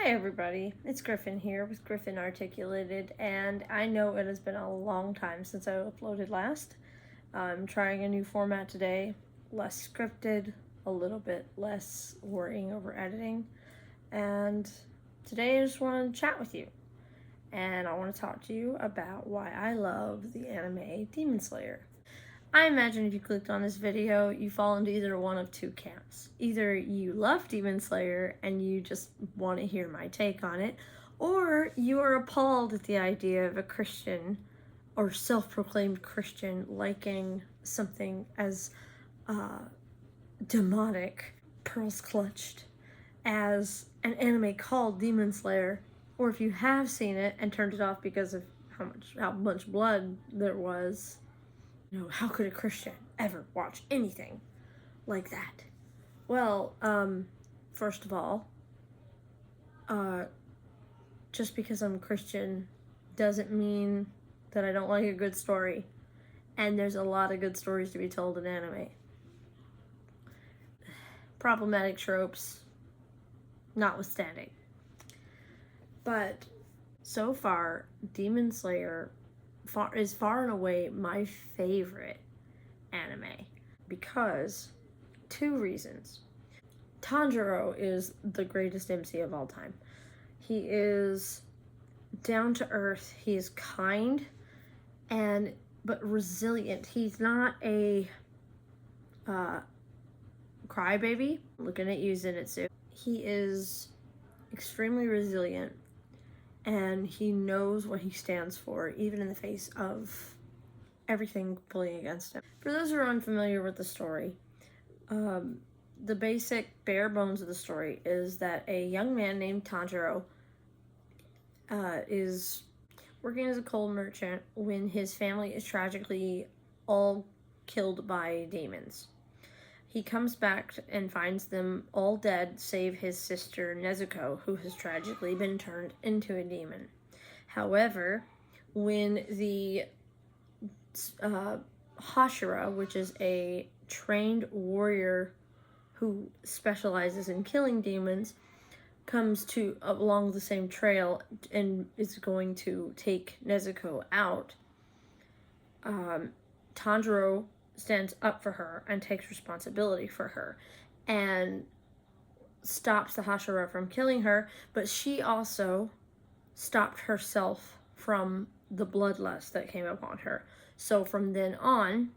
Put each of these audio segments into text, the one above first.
Hi everybody, it's Griffin here with Griffin Articulated, and I know it has been a long time since I uploaded last. I'm trying a new format today, less scripted, a little bit less worrying over editing, and today I just want to chat with you. And I want to talk to you about why I love the anime Demon Slayer. I imagine if you clicked on this video, you fall into either one of two camps. Either you love Demon Slayer and you just want to hear my take on it, or you are appalled at the idea of a Christian or self-proclaimed Christian liking something as demonic, pearls clutched, as an anime called Demon Slayer, or if you have seen it and turned it off because of how much blood there was. How could a Christian ever watch anything like that? Well, first of all, just because I'm Christian doesn't mean that I don't like a good story. And there's a lot of good stories to be told in anime. Problematic tropes notwithstanding. But so far, Demon Slayer is far and away my favorite anime because two reasons. Tanjiro is the greatest MC of all time. He is down to earth, he is kind but resilient. He's not a crybaby. Looking at you, Zenitsu. He is extremely resilient, and he knows what he stands for, even in the face of everything pulling against him. For those who are unfamiliar with the story, the basic bare bones of the story is that a young man named Tajiro is working as a coal merchant when his family is tragically all killed by demons. He comes back and finds them all dead, save his sister Nezuko, who has tragically been turned into a demon. However, when the Hashira, which is a trained warrior who specializes in killing demons, comes along the same trail and is going to take Nezuko out, Tanjiro stands up for her and takes responsibility for her and stops the Hashira from killing her, but she also stopped herself from the bloodlust that came upon her. So from then on,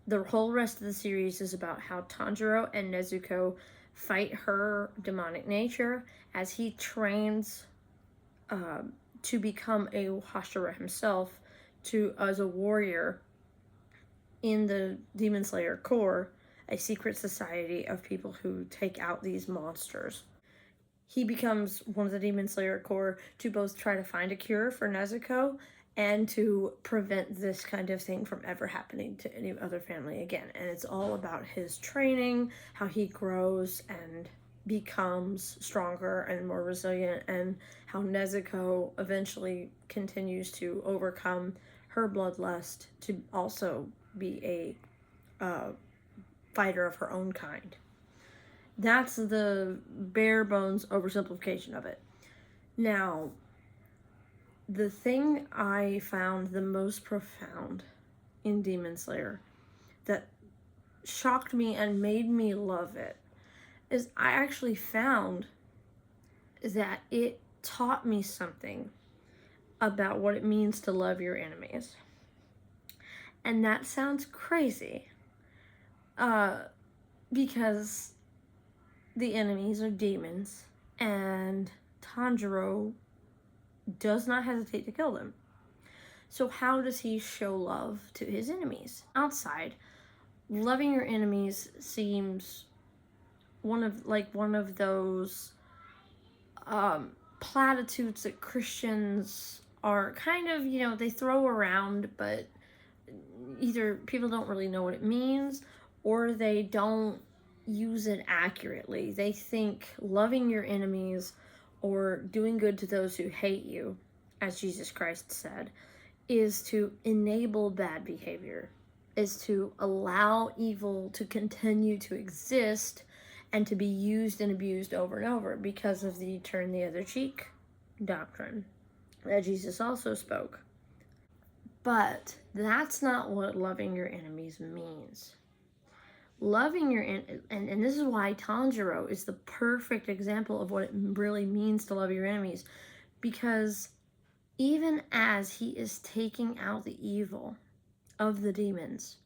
the whole rest of the series is about how Tanjiro and Nezuko fight her demonic nature as he trains to become a Hashira himself, as a warrior in the Demon Slayer Corps, a secret society of people who take out these monsters. He becomes one of the Demon Slayer Corps to both try to find a cure for Nezuko and to prevent this kind of thing from ever happening to any other family again. And it's all about his training, how he grows and becomes stronger and more resilient, and how Nezuko eventually continues to overcome her bloodlust to also be a fighter of her own kind. That's the bare bones oversimplification of it. Now, the thing I found the most profound in Demon Slayer that shocked me and made me love it is I actually found that it taught me something about what it means to love your enemies. And that sounds crazy, because the enemies are demons, and Tanjiro does not hesitate to kill them. So how does he show love to his enemies? Outside, loving your enemies seems one of those platitudes that Christians are kind of, they throw around, but either people don't really know what it means or they don't use it accurately. They think loving your enemies or doing good to those who hate you, as Jesus Christ said, is to enable bad behavior, is to allow evil to continue to exist and to be used and abused over and over because of the turn the other cheek doctrine that Jesus also spoke. But that's not what loving your enemies means. Loving your and this is why Tanjiro is the perfect example of what it really means to love your enemies, because even as he is taking out the evil of the demons,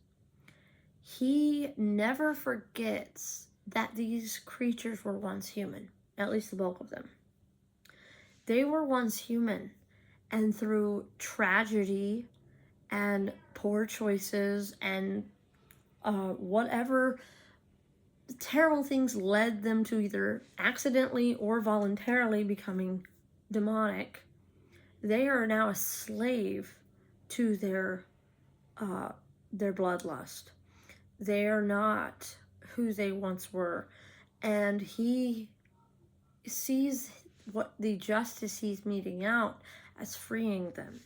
he never forgets that these creatures were once human, at least the bulk of them. They were once human, and through tragedy and poor choices and whatever terrible things led them to either accidentally or voluntarily becoming demonic, they are now a slave to their bloodlust. They are not who they once were, and he sees what the justice he's meting out as freeing them.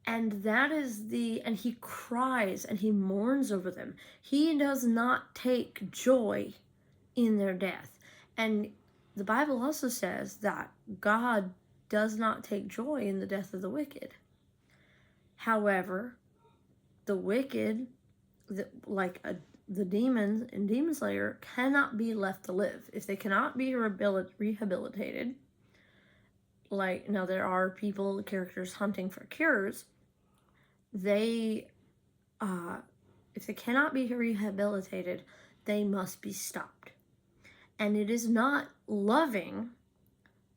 And that is and he cries and he mourns over them. He does not take joy in their death. And the Bible also says that God does not take joy in the death of the wicked. However, the wicked, the demons and Demon Slayer, cannot be left to live. If they cannot be rehabilitated, now there are characters hunting for cures, if they cannot be rehabilitated, they must be stopped. And it is not loving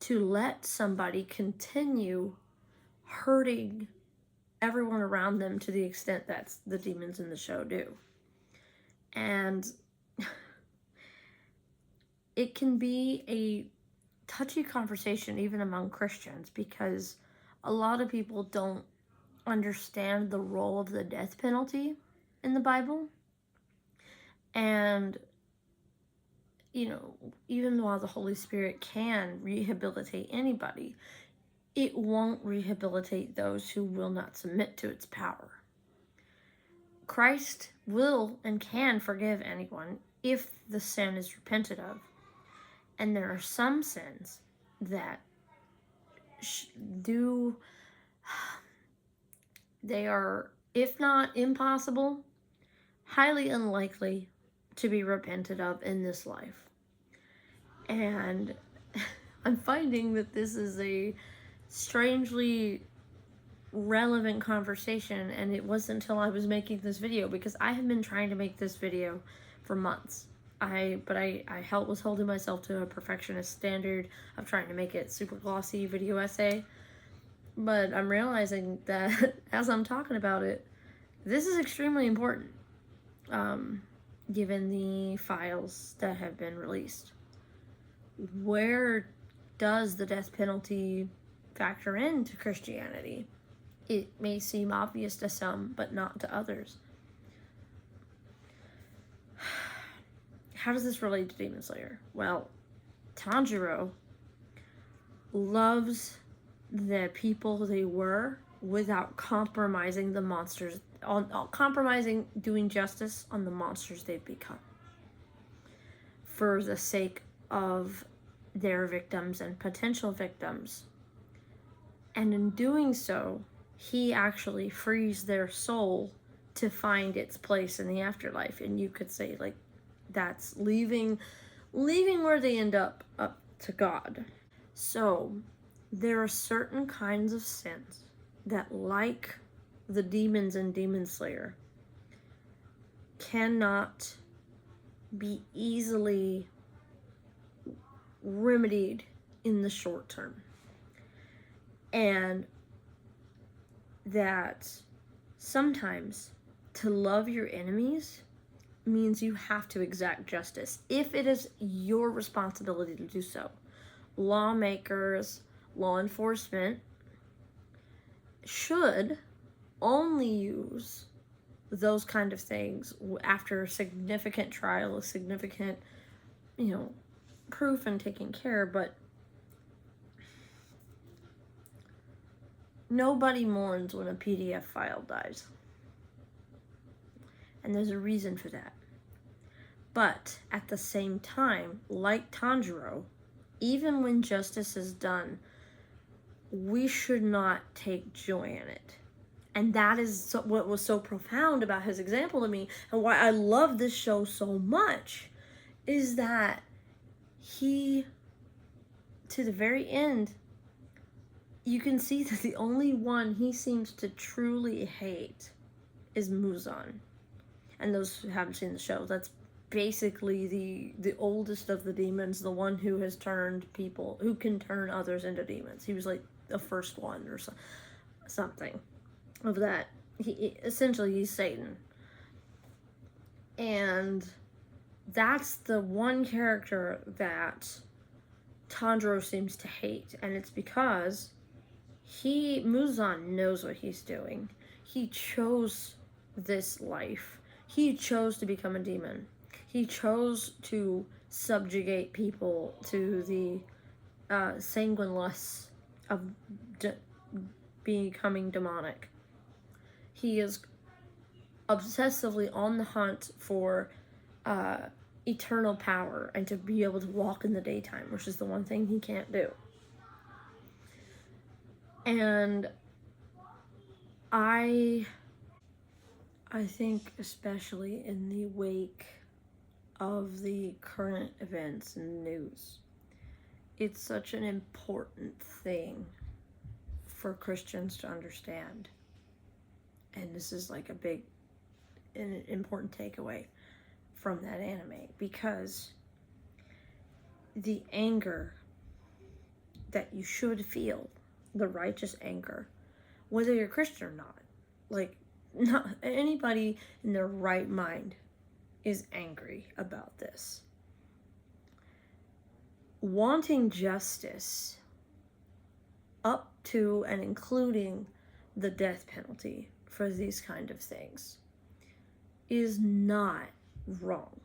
to let somebody continue hurting everyone around them to the extent that the demons in the show do. And it can be a touchy conversation even among Christians, because a lot of people don't understand the role of the death penalty in the Bible. And even while the Holy Spirit can rehabilitate anybody, it won't rehabilitate those who will not submit to its power. Christ will and can forgive anyone if the sin is repented of. And there are some sins that they are, if not impossible, highly unlikely to be repented of in this life. And I'm finding that this is a strangely relevant conversation, and it wasn't until I was making this video, because I have been trying to make this video for months. I was holding myself to a perfectionist standard of trying to make it super glossy video essay. But I'm realizing that as I'm talking about it, this is extremely important, given the files that have been released. Where does the death penalty factor into Christianity? It may seem obvious to some, but not to others. How does this relate to Demon Slayer? Well, Tanjiro loves the people they were without compromising the monsters, compromising doing justice on the monsters they've become, for the sake of their victims and potential victims. And in doing so, he actually frees their soul to find its place in the afterlife. And you could say, that's leaving where they end up to God. So there are certain kinds of sins that, like the demons in Demon Slayer, cannot be easily remedied in the short term. And that sometimes to love your enemies means you have to exact justice if it is your responsibility to do so. Lawmakers, law enforcement should only use those kind of things after significant trial, significant, proof and taking care, but nobody mourns when a PDF file dies. And there's a reason for that. But at the same time, like Tanjiro, even when justice is done, we should not take joy in it. And that is what was so profound about his example to me, and why I love this show so much, is that he, to the very end, you can see that the only one he seems to truly hate is Muzan. And those who haven't seen the show, that's basically the oldest of the demons, the one who has turned people, who can turn others into demons. He was like the first one or something of that. Essentially he's Satan. And that's the one character that Tanjiro seems to hate, and it's because Muzan knows what he's doing. He chose this life. He chose to become a demon. He chose to subjugate people to the sanguine lusts of becoming demonic. He is obsessively on the hunt for eternal power and to be able to walk in the daytime, which is the one thing he can't do. And I think, especially in the wake of the current events and news, it's such an important thing for Christians to understand. And this is like an important takeaway from that anime, because the anger that you should feel, the righteous anger, whether you're Christian or not, like, not anybody in their right mind is angry about this. Wanting justice up to and including the death penalty for these kind of things is not wrong.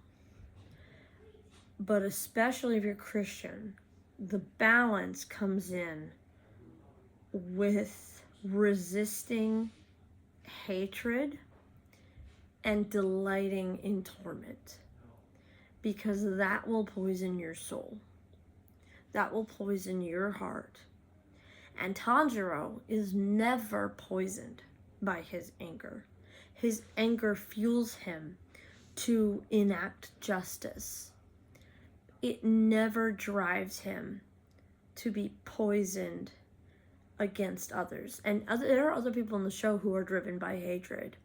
But especially if you're Christian, the balance comes in with resisting hatred and delighting in torment, because that will poison your soul. That will poison your heart. And Tanjiro is never poisoned by his anger. His anger fuels him to enact justice. It never drives him to be poisoned against others. And there are other people in the show who are driven by hatred,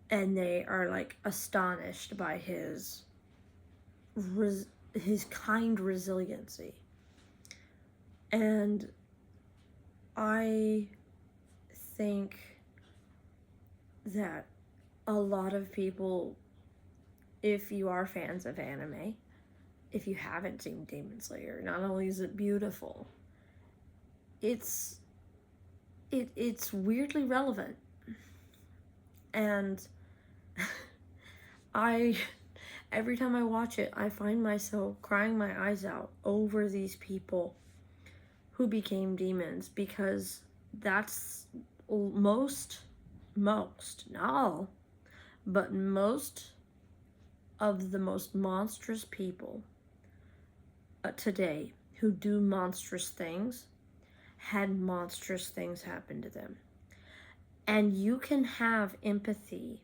and they are like astonished by his kind resiliency. And I think that a lot of people, if you are fans of anime, if you haven't seen Demon Slayer, not only is it beautiful, it's weirdly relevant. And every time I watch it, I find myself crying my eyes out over these people who became demons, because that's most, not all, but most of the most monstrous people today who do monstrous things had monstrous things happen to them. And you can have empathy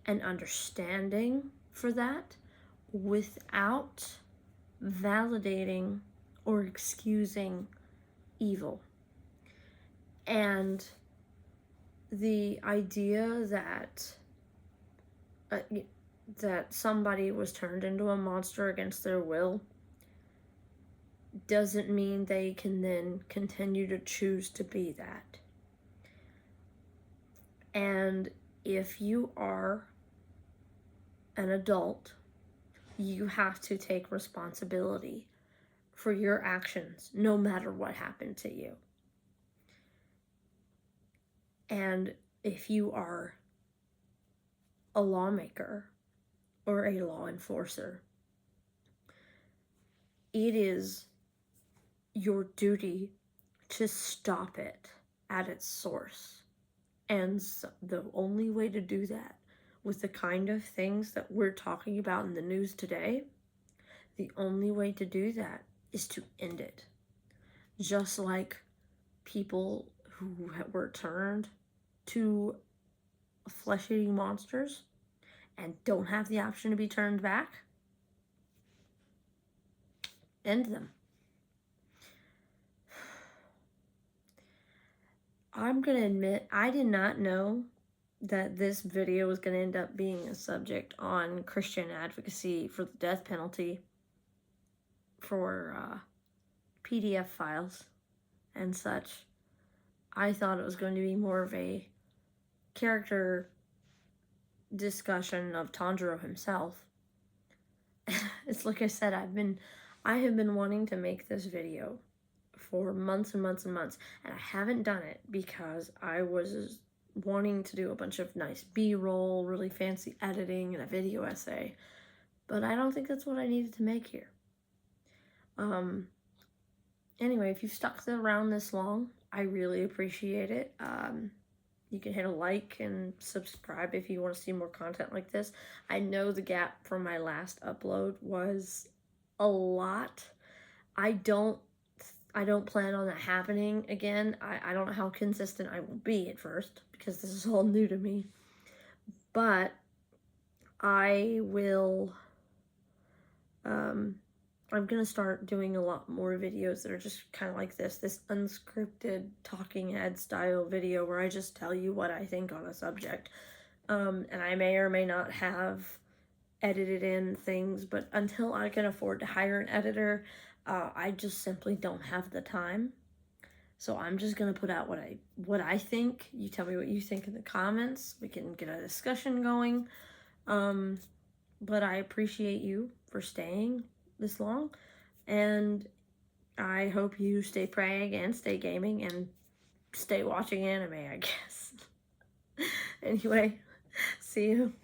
and understanding for that without validating or excusing evil. And the idea that somebody was turned into a monster against their will doesn't mean they can then continue to choose to be that. And if you are an adult, you have to take responsibility for your actions, no matter what happened to you. And if you are a lawmaker or a law enforcer, it is your duty to stop it at its source. And so the only way to do that with the kind of things that we're talking about in the news today, the only way to do that is to end it. Just like people who were turned to flesh-eating monsters and don't have the option to be turned back, end them. I'm gonna admit, I did not know that this video was gonna end up being a subject on Christian advocacy for the death penalty for PDF files and such. I thought it was going to be more of a character discussion of Tanjiro himself. It's like I said, I have been wanting to make this video for months and months and months, and I haven't done it because I was wanting to do a bunch of nice B-roll, really fancy editing, and a video essay, but I don't think that's what I needed to make here. Anyway, if you've stuck around this long, I really appreciate it. You can hit a like and subscribe if you want to see more content like this. I know the gap from my last upload was a lot. I don't plan on that happening again. I don't know how consistent I will be at first because this is all new to me. But I will, I'm going to start doing a lot more videos that are just kind of like this unscripted talking head style video where I just tell you what I think on a subject. And I may or may not have edited in things, but until I can afford to hire an editor, I just simply don't have the time. So I'm just going to put out what I think. You tell me what you think in the comments. We can get a discussion going. But I appreciate you for staying this long, and I hope you stay praying and stay gaming and stay watching anime, I guess. Anyway, see you.